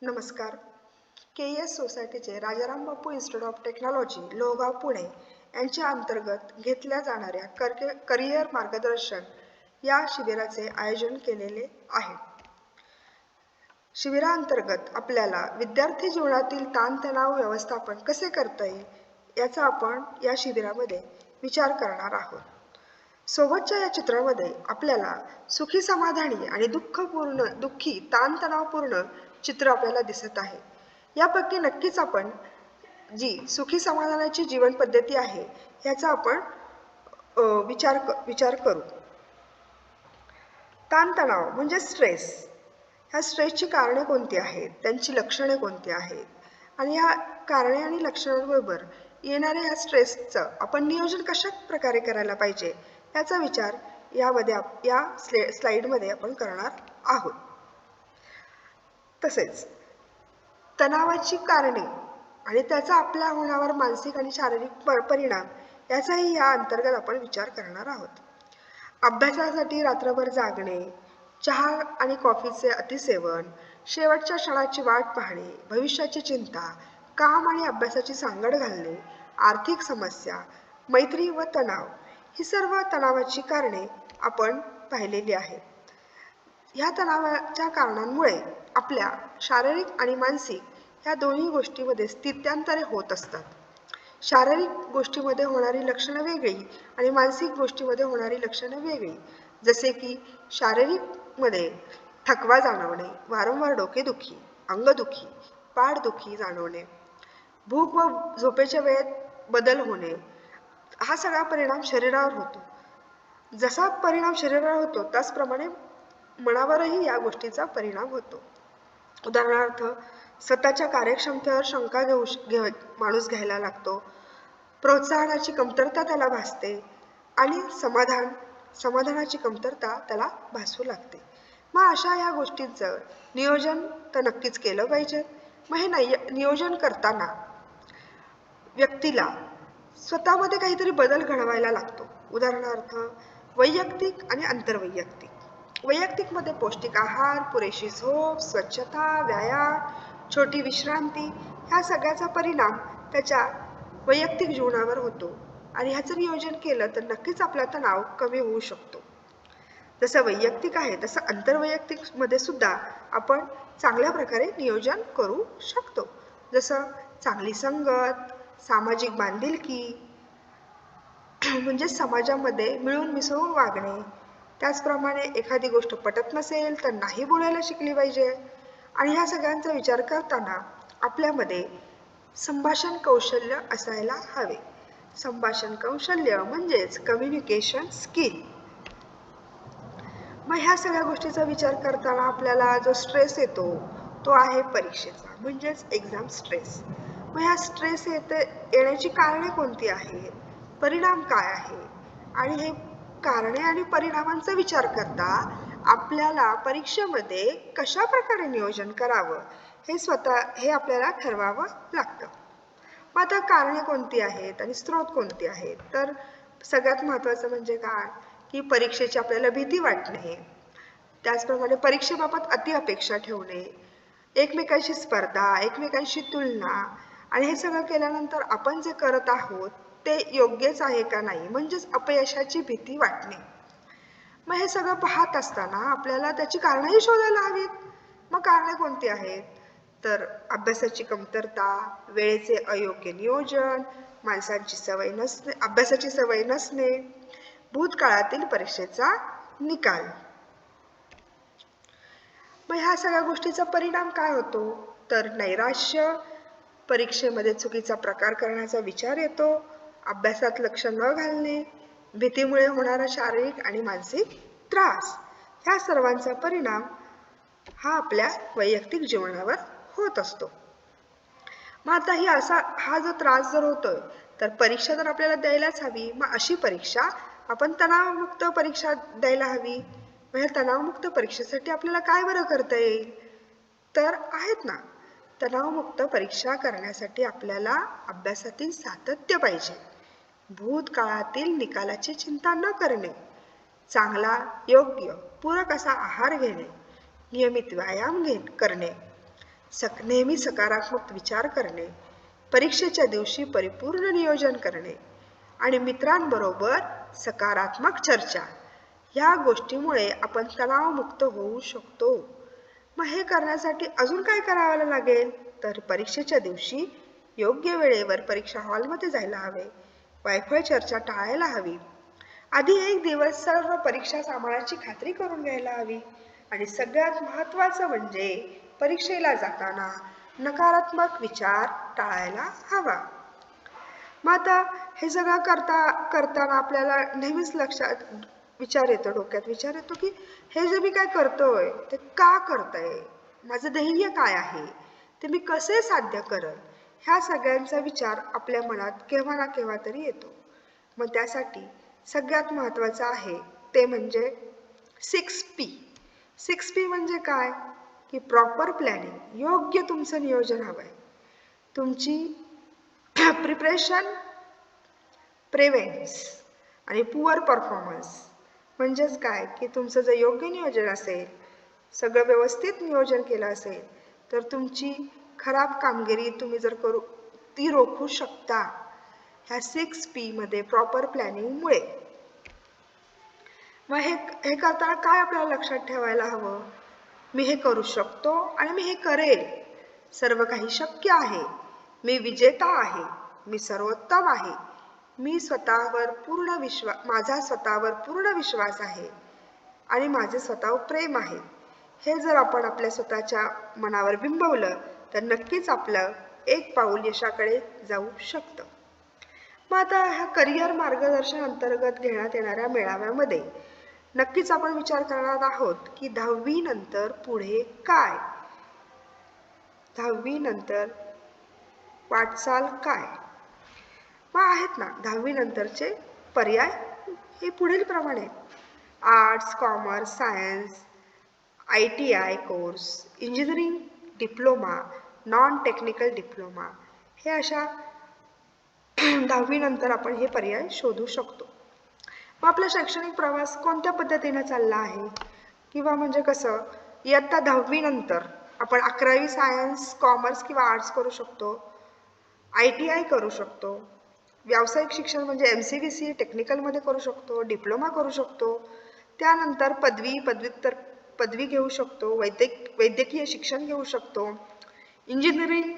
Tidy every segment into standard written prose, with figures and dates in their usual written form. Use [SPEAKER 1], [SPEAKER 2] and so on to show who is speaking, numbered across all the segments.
[SPEAKER 1] नमस्कार. KES सोसायटीचे Rajaram Bapu institute of technology Lohgaon Pune यांच्या अंतर्गत घेतल्या जाणाऱ्या करिअर मार्गदर्शन या शिबिराचे आयोजन केलेले आहे. शिबिरांतर्गत आपल्याला विद्यार्थी जीवनातील ताणतणाव व्यवस्थापन कसे करता येईल याचा आपण या शिबिरामध्ये विचार करणार आहोत. सोबतच्या या चित्रामध्ये आपल्याला सुखी समाधानी आणि दुःखी ताणतणावपूर्ण चित्र आपल्याला दिसत आहे. यापैकी नक्कीच आपण जी सुखी समाधानाची जीवन पद्धती आहे याचा आपण विचार करू. ताणतणाव म्हणजे स्ट्रेस. ह्या स्ट्रेसची कारणे कोणती आहेत, त्यांची लक्षणे कोणती आहेत आणि या कारणे आणि लक्षणांबरोबर येणाऱ्या ह्या स्ट्रेसचं आपण नियोजन कशा प्रकारे करायला पाहिजे याचा विचार या स्लाइडमध्ये आपण करणार आहोत. तसेच तणावाची कारणे आणि त्याचा आपल्या होण्यावर मानसिक आणि शारीरिक परिणाम याचाही या अंतर्गत आपण विचार करणार आहोत. अभ्यासासाठी रात्रभर जागणे, चहा आणि कॉफीचे अतिसेवन, शेवटच्या क्षणाची वाट पाहणे, भविष्याची चिंता, काम आणि अभ्यासाची सांगड घालणे, आर्थिक समस्या, मैत्री व तणाव ही सर्व तणावाची कारणे आपण पाहिलेली आहेत. ह्या तणावाच्या कारणांमुळे आपल्या शारीरिक आणि मानसिक या दोन्ही गोष्टींमध्ये स्थित्यांतरे होत असतात. शारीरिक गोष्टीमध्ये होणारी लक्षणं वेगळी आणि मानसिक गोष्टीमध्ये होणारी लक्षणं वेगळी. जसे की शारीरिकमध्ये थकवा जाणवणे, वारंवार डोकेदुखी, अंगदुखी, पाठदुखी जाणवणे, भूक व झोपेच्या वेळेत बदल होणे, हा सगळा परिणाम शरीरावर होतो. जसा परिणाम शरीरावर होतो त्याचप्रमाणे मनावरही या गोष्टीचा परिणाम होतो. उदाहरणार्थ स्वतःच्या कार्यक्षमतेवर शंका माणूस घ्यायला लागतो, प्रोत्साहनाची कमतरता त्याला भासते आणि समाधानाची कमतरता त्याला भासू लागते. मग अशा या गोष्टींचं नियोजन तर नक्कीच केलं पाहिजे. मग हे नियोजन करताना व्यक्तीला स्वतःमध्ये काहीतरी बदल घडवायला लागतो. उदाहरणार्थ वैयक्तिक आणि आंतरवैयक्तिक. वैयक्तिकमध्ये पौष्टिक आहार, पुरेशी झोप, स्वच्छता, व्यायाम, छोटी विश्रांती ह्या सगळ्याचा परिणाम त्याच्या वैयक्तिक जीवनावर होतो आणि ह्याचं नियोजन केलं तर नक्कीच आपला तणाव कमी होऊ शकतो. जसं वैयक्तिक आहे तसं आंतरवैयक्तिकमध्ये सुद्धा आपण चांगल्या प्रकारे नियोजन करू शकतो. जसं चांगली संगत, सामाजिक बांधिलकी म्हणजे समाजामध्ये मिळून मिसळून वागणे. त्याचप्रमाणे एखादी गोष्ट पटत नसेल तर नाही बोलायला शिकली पाहिजे. आणि ह्या सगळ्यांचा विचार करताना आपल्यामध्ये संभाषण कौशल्य असायला हवे. संभाषण कौशल्य म्हणजेच कम्युनिकेशन स्किल. मग ह्या सगळ्या गोष्टीचा विचार करताना आपल्याला जो स्ट्रेस येतो तो आहे परीक्षेचा म्हणजेच एक्झाम स्ट्रेस. मग ह्या स्ट्रेस येण्याची कारणे कोणती आहेत, परिणाम काय आहे आणि हे कारणे आणि परिणामांचा विचार करता आपल्याला परीक्षेमध्ये कशा प्रकारे नियोजन करावं हे आपल्याला ठरवावं लागतं. मग आता कारणे कोणती आहेत आणि स्रोत कोणते आहेत, तर सगळ्यात महत्त्वाचं म्हणजे काय की परीक्षेची आपल्याला भीती वाटणे, त्याचप्रमाणे परीक्षेबाबत अति अपेक्षा ठेवणे, एकमेकांशी स्पर्धा, एकमेकांशी तुलना आणि हे सगळं केल्यानंतर आपण जे करत आहोत ते योग्यच आहे का नाही म्हणजेच अपयशाची भीती वाटणे. मग हे सगळं पाहत असताना आपल्याला त्याची कारणंही शोधायला हवीत. मग कारणे कोणती आहेत, तर अभ्यासाची कमतरता, वेळेचे अयोग्य नियोजन, अभ्यासाची सवय नसणे, भूतकाळातील परीक्षेचा निकाल. मग ह्या सगळ्या गोष्टीचा परिणाम काय होतो, तर नैराश्य, परीक्षेमध्ये चुकीचा प्रकार करण्याचा विचार येतो, अभ्यासात लक्ष न घालणे, भीतीमुळे होणारा शारीरिक आणि मानसिक त्रास, ह्या सर्वांचा परिणाम हा आपल्या वैयक्तिक जीवनावर होत असतो. मग आता हा जो त्रास जर होतोय तर परीक्षा तर आपल्याला द्यायलाच हवी. मग अशी परीक्षा आपण तणावमुक्त परीक्षा द्यायला हवी. मग या तणावमुक्त परीक्षेसाठी आपल्याला काय बरं करता येईल, तर आहेत ना, तणावमुक्त परीक्षा करण्यासाठी आपल्याला अभ्यासातील सातत्य पाहिजे, भूतकाळातील निकालाची चिंता न करणे, चांगला योग्य पूरक असा आहार घेणे, नियमित व्यायाम करणे, नेहमी सकारात्मक विचार करणे, परीक्षेच्या दिवशी परिपूर्ण नियोजन करणे आणि मित्रांबरोबर सकारात्मक चर्चा, या गोष्टीमुळे आपण तणावमुक्त होऊ शकतो. मग हे करण्यासाठी अजून काय करावं लागेल? तर परीक्षेच्या दिवशी योग्य वेळेवर परीक्षा हॉलमध्ये जायला हवे, वायफळ चर्चा टाळायला हवी, आधी एक दिवस सर्व परीक्षा सामानाची खात्री करून घ्यायला हवी आणि सगळ्यात महत्त्वाचं म्हणजे परीक्षेला जाताना नकारात्मक विचार टाळायला हवा. मग आता हे सगळं करताना आपल्याला नेहमीच लक्षात डोक्यात विचार येतो की हे जे मी काय करतोय ते का करतोय, माझं ध्येय काय आहे, ते मी कसे साध्य करल, ह्या सगळ्यांचा विचार आपल्या मनात केव्हा ना केव्हा तरी येतो. मग त्यासाठी सगळ्यात महत्त्वाचं आहे ते म्हणजे 6P. 6P म्हणजे काय की प्रॉपर प्लॅनिंग, योग्य तुमचं नियोजन हवंय. तुमची प्रिपरेशन प्रिव्हेंट्स आणि पुअर परफॉर्मन्स. म्हणजेच काय की तुमचं जर योग्य नियोजन असेल, सगळं व्यवस्थित नियोजन केलं असेल तर तुमची खराब कामगिरी तुम्ही जर ती रोखू शकता ह्या 6P मध्ये प्रॉपर प्लॅनिंगमुळे. मग हे करताना काय आपल्याला लक्षात ठेवायला हवं? मी हे करू शकतो आणि मी हे करेल, सर्व काही शक्य आहे, मी विजेता आहे, मी सर्वोत्तम आहे, माझा स्वतःवर पूर्ण विश्वास आहे आणि माझे स्वतःवर प्रेम आहे. हे जर आपण आपल्या स्वतःच्या मनावर बिंबवलं तर नक्कीच आपलं एक पाऊल यशाकडे जाऊ शकतं. मग आता ह्या करिअर मार्गदर्शन अंतर्गत घेण्यात येणाऱ्या मेळाव्यामध्ये नक्कीच आपण विचार करणार आहोत की 10वी नंतर पुढे काय, 10वी नंतर वाटचाल काय. मग आहेत ना 10वी नंतरचे पर्याय हे पुढील प्रमाणे: arts, commerce, science, ITI course, engineering diploma, non technical diploma, हे अशा 10वी नंतर आपण हे पर्याय शोधू शकतो. मग आपला शैक्षणिक प्रवास कोणत्या पद्धतीने चालला आहे, किंवा म्हणजे कसं, इयत्ता 10वी नंतर आपण 11वी सायन्स, कॉमर्स किंवा आर्ट्स करू शकतो, ITI करू शकतो, व्यावसायिक शिक्षण म्हणजे MCVC टेक्निकलमध्ये करू शकतो, डिप्लोमा करू शकतो, त्यानंतर पदव्युत्तर पदवी घेऊ शकतो, वैद्यकीय शिक्षण घेऊ शकतो, इंजिनिअरिंग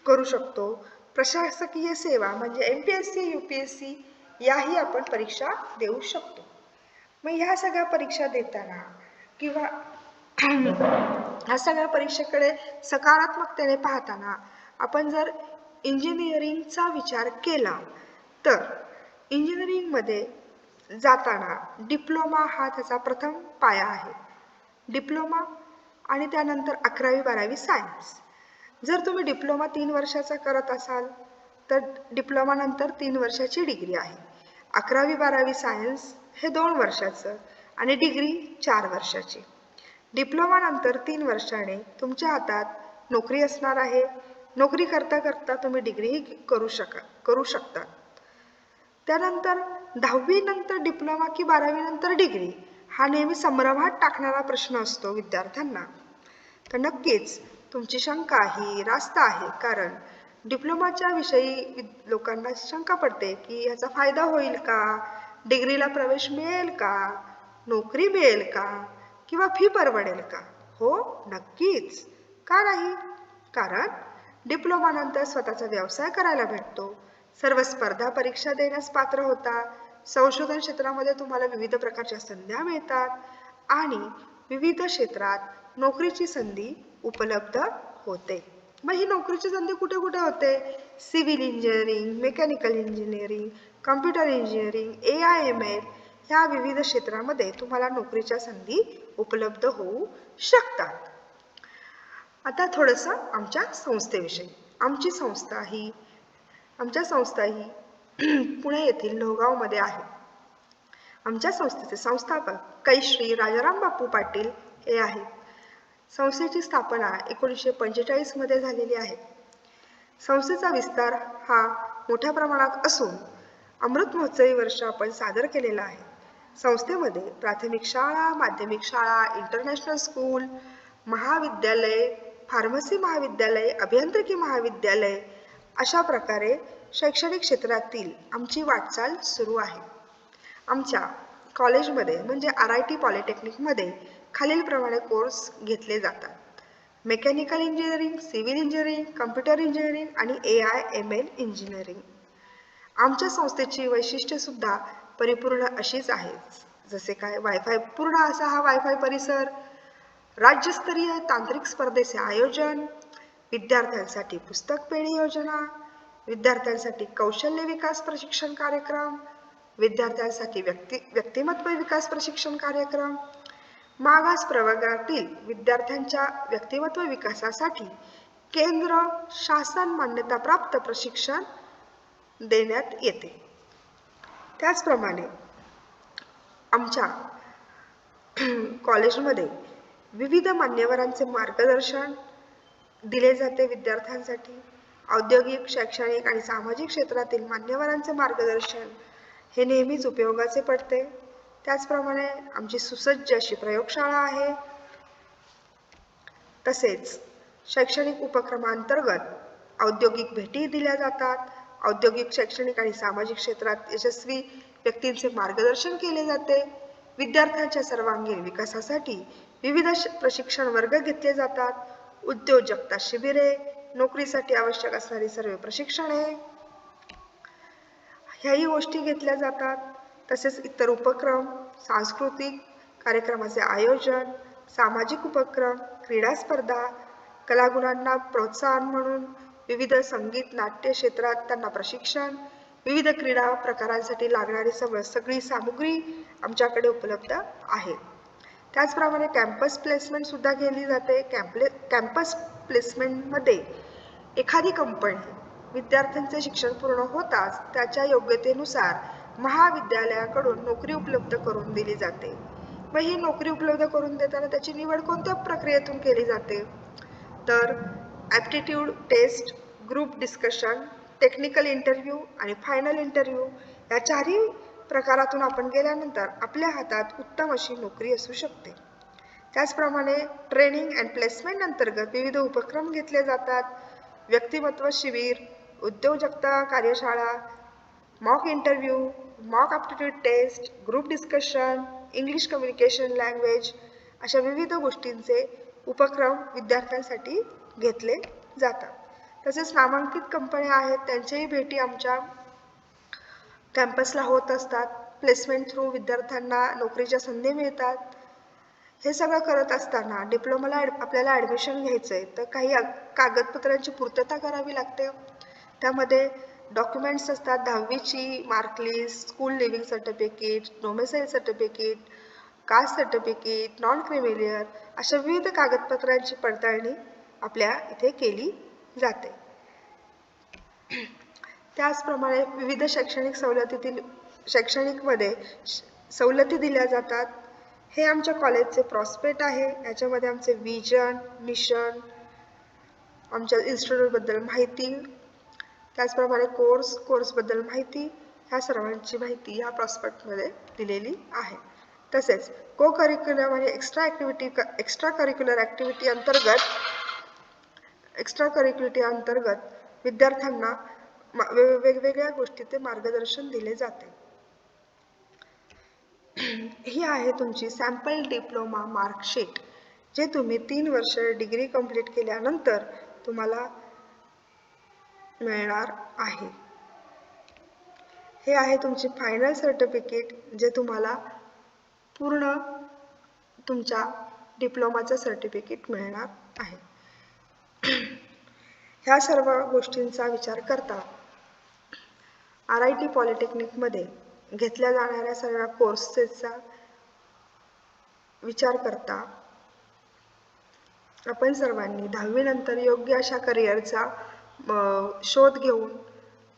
[SPEAKER 1] करू शकतो, प्रशासकीय सेवा म्हणजे MPSC UPSC याही आपण परीक्षा देऊ शकतो. मग ह्या सगळ्या परीक्षा देताना किंवा ह्या सगळ्या परीक्षेकडे सकारात्मकतेने पाहताना आपण जर इंजिनिअरिंगचा विचार केला तर इंजिनिअरिंगमध्ये जाताना डिप्लोमा हा त्याचा प्रथम पाया आहे. डिप्लोमा आणि त्यानंतर 11वी 12वी सायन्स. जर तुम्ही डिप्लोमा 3 वर्षाचा करत असाल तर डिप्लोमा नंतर 3 वर्षाची डिग्री आहे. 11वी 12वी सायन्स हे 2 वर्षाचं आणि डिग्री 4 वर्षाची. डिप्लोमा नंतर 3 वर्षाने तुमच्या हातात नोकरी असणार आहे. नोकरी करता करता तुम्ही डिग्रीही करू शकता. त्यानंतर 10वी नंतर डिप्लोमा की 12वी नंतर डिग्री हा नेहमी संभ्रमात टाकणारा प्रश्न असतो विद्यार्थ्यांना. तर नक्कीच तुमची शंका ही रास्त आहे, कारण डिप्लोमाच्या विषयी लोकांना शंका पडते की याचा फायदा होईल का, डिग्रीला प्रवेश मिळेल का, नोकरी मिळेल का, किंवा फी परवडेल का. हो, नक्कीच. का नाही? कारण डिप्लोमा नंतर स्वतःचा व्यवसाय करायला भेटतो, सर्व स्पर्धा परीक्षा देण्यास पात्र होता, संशोधन क्षेत्रामध्ये तुम्हाला विविध प्रकारच्या संध्या मिळतात आणि विविध क्षेत्रात नोकरीची संधी उपलब्ध होते. मग ही नोकरीची संधी कुठे कुठे होते? Civil engineering, mechanical engineering, computer engineering, AIML ह्या विविध क्षेत्रामध्ये तुम्हाला नोकरीच्या संधी उपलब्ध होऊ शकतात. आता थोडंसं आमच्या संस्थेविषयी. आमच्या संस्था ही पुणे येथील लोहगावमध्ये आहे. आमच्या संस्थेचे संस्थापक श्री राजाराम बापू पाटील हे आहेत. संस्थेची स्थापना 1945 मध्ये झालेली आहे. संस्थेचा विस्तार हा मोठ्या प्रमाणात असून अमृत महोत्सवी वर्ष आपण सादर केलेला आहे. संस्थेमध्ये प्राथमिक शाळा, माध्यमिक शाळा, इंटरनॅशनल स्कूल, महाविद्यालय, फार्मसी महाविद्यालय, अभियांत्रिकी महाविद्यालय अशा प्रकारे शैक्षणिक क्षेत्रातील आमची वाटचाल सुरू आहे. आमच्या कॉलेजमध्ये म्हणजे RIT पॉलिटेक्निकमध्ये खालीलप्रमाणे कोर्स घेतले जातात. Mechanical engineering, civil engineering, computer engineering आणि AI/ML इंजिनिअरिंग. आमच्या संस्थेची वैशिष्ट्ये सुद्धा परिपूर्ण अशीच आहेत. जसे काय वायफाय, पूर्ण असा हा वायफाय परिसर, राज्यस्तरीय तांत्रिक स्पर्धेचे आयोजन, विद्यार्थ्यांसाठी पुस्तक पेढी योजना, विद्यार्थ्यांसाठी कौशल्य विकास प्रशिक्षण कार्यक्रम, विद्यार्थ्यांसाठी व्यक्तिमत्व विकास प्रशिक्षण कार्यक्रम, मागास प्रवर्गातील विद्यार्थ्यांच्या व्यक्तिमत्व विकासासाठी केंद्र शासन मान्यताप्राप्त प्रशिक्षण देण्यात येते. त्याचप्रमाणे आमच्या कॉलेजमध्ये विविध मान्यवरांचे मार्गदर्शन दिले जाते विद्यार्थ्यांसाठी. औद्योगिक, शैक्षणिक आणि सामाजिक क्षेत्रातील मान्यवरांचे मार्गदर्शन हे नेहमीच उपयोगाचे पडते. त्याचप्रमाणे आमची सुसज्ज अशी प्रयोगशाळा आहे. तसेच शैक्षणिक उपक्रमांतर्गत औद्योगिक भेटी दिल्या जातात. औद्योगिक, शैक्षणिक आणि सामाजिक क्षेत्रात यशस्वी व्यक्तींचे मार्गदर्शन केले जाते. विद्यार्थ्यांच्या सर्वांगीण विकासासाठी विविध प्रशिक्षण वर्ग घेतले जातात. उद्योजकता शिबिरे, नोकरीसाठी आवश्यक असणारी सर्व प्रशिक्षणे ह्याही गोष्टी घेतल्या जातात. तसेच इतर उपक्रम, सांस्कृतिक कार्यक्रमाचे आयोजन, सामाजिक उपक्रम, क्रीडा स्पर्धा, कलागुणांना प्रोत्साहन म्हणून विविध संगीत, नाट्य क्षेत्रात त्यांना प्रशिक्षण, विविध क्रीडा प्रकारांसाठी लागणारी सगळी सामुग्री आमच्याकडे उपलब्ध आहे. त्याचप्रमाणे कॅम्पस प्लेसमेंट सुद्धा केली जाते. कॅम्पस प्लेसमेंटमध्ये एखादी कंपनी विद्यार्थ्यांचे शिक्षण पूर्ण होताच त्याच्या योग्यतेनुसार महाविद्यालयाकडून नोकरी उपलब्ध करून दिली जाते. व ही नोकरी उपलब्ध करून देताना त्याची निवड कोणत्या प्रक्रियेतून केली जाते तर aptitude test, group discussion, technical interview आणि फायनल इंटरव्ह्यू या चारही प्रकारातून आपण गेल्यानंतर आपल्या हातात उत्तम अशी नोकरी असू शकते. त्याचप्रमाणे ट्रेनिंग अँड प्लेसमेंट अंतर्गत विविध उपक्रम घेतले जातात. व्यक्तिमत्व शिबिर, उद्योजकता कार्यशाळा, mock interview, mock aptitude test, group discussion, English communication language अशा विविध गोष्टींचे उपक्रम विद्यार्थ्यांसाठी घेतले जातात. तसेच नामांकित कंपन्या आहेत त्यांच्याही भेटी आमच्या कॅम्पसला होत असतात. प्लेसमेंट थ्रू विद्यार्थ्यांना नोकरीच्या संधी मिळतात. हे सगळं करत असताना डिप्लोमाला आपल्याला ॲडमिशन घ्यायचं आहे तर काही कागदपत्रांची पूर्तता करावी लागते. त्यामध्ये डॉक्युमेंट्स असतात. 10वीची mark list, school leaving certificate, domicile certificate, caste certificate, non creamy layer अशा विविध कागदपत्रांची पडताळणी आपल्या इथे केली जाते. त्याचप्रमाणे विविध शैक्षणिकमध्ये सवलती दिल्या जातात. हे आमच्या कॉलेजचे प्रॉस्पेक्ट आहे. याच्यामध्ये आमचे विजन, मिशन, आमच्या इन्स्टिट्यूटबद्दल माहिती, त्याचप्रमाणे कोर्सबद्दल माहिती ह्या सर्वांची माहिती या प्रॉस्पेक्टमध्ये दिलेली आहे. तसेच को करिक्युलर आणि एक्स्ट्रा करिक्युलर ॲक्टिव्हिटी अंतर्गत विद्यार्थ्यांना वेगवेगळ्या गोष्टीचे मार्गदर्शन दिले जाते. ही आहे तुमची सॅम्पल डिप्लोमा मार्कशीट जे तुम्ही 3 वर्ष डिग्री कंप्लीट केल्यानंतर तुम्हाला मिळणार आहे. हे आहे तुमची फायनल सर्टिफिकेट जे तुम्हाला पूर्ण तुमच्या डिप्लोमाचं सर्टिफिकेट मिळणार आहे. ह्या सर्व गोष्टींचा विचार करता RIT पॉलिटेक्निकमध्ये घेतल्या जाणाऱ्या सर्व कोर्सेसचा विचार करता आपण सर्वांनी 10वी नंतर योग्य अशा करिअरचा शोध घेऊन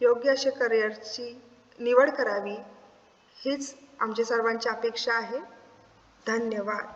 [SPEAKER 1] योग्य अशा करिअरची निवड करावी हीच आमची सर्वांची अपेक्षा आहे. धन्यवाद.